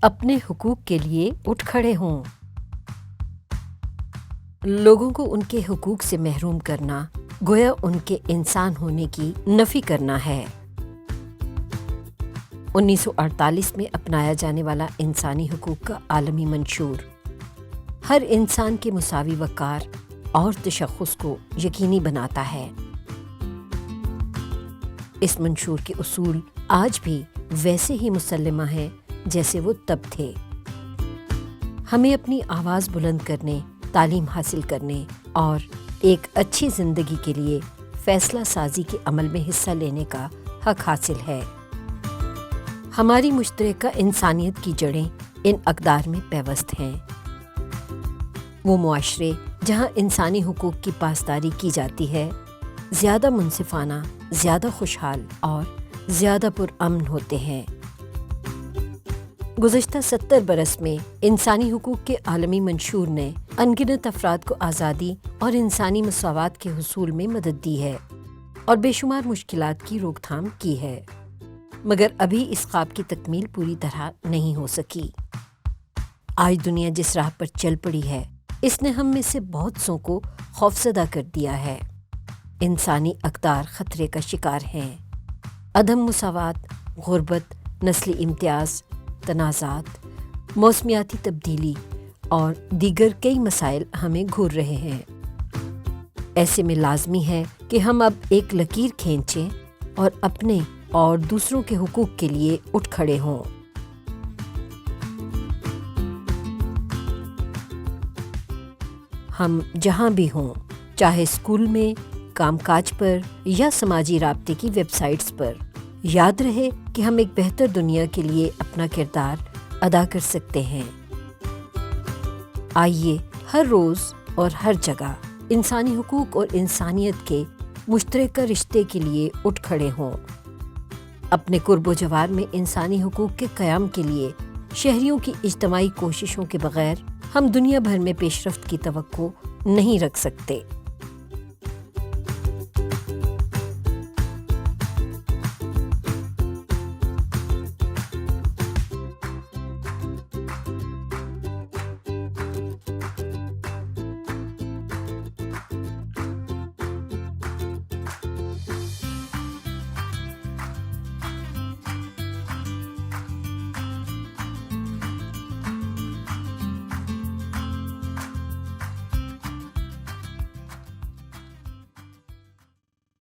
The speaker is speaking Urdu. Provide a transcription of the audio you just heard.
اپنے حقوق کے لیے اٹھ کھڑے ہوں۔ لوگوں کو ان کے حقوق سے محروم کرنا گویا ان کے انسان ہونے کی نفی کرنا ہے۔ 1948 میں اپنایا جانے والا انسانی حقوق کا عالمی منشور ہر انسان کے مساوی وقار اور تشخص کو یقینی بناتا ہے۔ اس منشور کے اصول آج بھی ویسے ہی مسلمہ ہیں جیسے وہ تب تھے۔ ہمیں اپنی آواز بلند کرنے، تعلیم حاصل کرنے اور ایک اچھی زندگی کے لیے فیصلہ سازی کے عمل میں حصہ لینے کا حق حاصل ہے۔ ہماری مشترکہ انسانیت کی جڑیں ان اقدار میں پیوست ہیں۔ وہ معاشرے جہاں انسانی حقوق کی پاسداری کی جاتی ہے زیادہ منصفانہ، زیادہ خوشحال اور زیادہ پرامن ہوتے ہیں۔ گزشتہ 70 برس میں انسانی حقوق کے عالمی منشور نے ان گنت افراد کو آزادی اور انسانی مساوات کے حصول میں مدد دی ہے اور بے شمار مشکلات کی روک تھام کی ہے، مگر ابھی اس خواب کی تکمیل پوری طرح نہیں ہو سکی۔ آج دنیا جس راہ پر چل پڑی ہے اس نے ہم میں سے بہت سوں کو خوفزدہ کر دیا ہے۔ انسانی اقدار خطرے کا شکار ہیں۔ عدم مساوات، غربت، نسلی امتیاز، تنازعات، موسمیاتی تبدیلی اور دیگر کئی مسائل ہمیں گھور رہے ہیں۔ ایسے میں لازمی ہے کہ ہم اب ایک لکیر کھینچیں اور اپنے اور دوسروں کے حقوق کے لیے اٹھ کھڑے ہوں۔ ہم جہاں بھی ہوں، چاہے اسکول میں، کام کاج پر یا سماجی رابطے کی ویب سائٹس پر، یاد رہے کہ ہم ایک بہتر دنیا کے لیے اپنا کردار ادا کر سکتے ہیں۔ آئیے ہر روز اور ہر جگہ انسانی حقوق اور انسانیت کے مشترکہ رشتے کے لیے اٹھ کھڑے ہوں۔ اپنے قرب و جوار میں انسانی حقوق کے قیام کے لیے شہریوں کی اجتماعی کوششوں کے بغیر ہم دنیا بھر میں پیش رفت کی توقع نہیں رکھ سکتے۔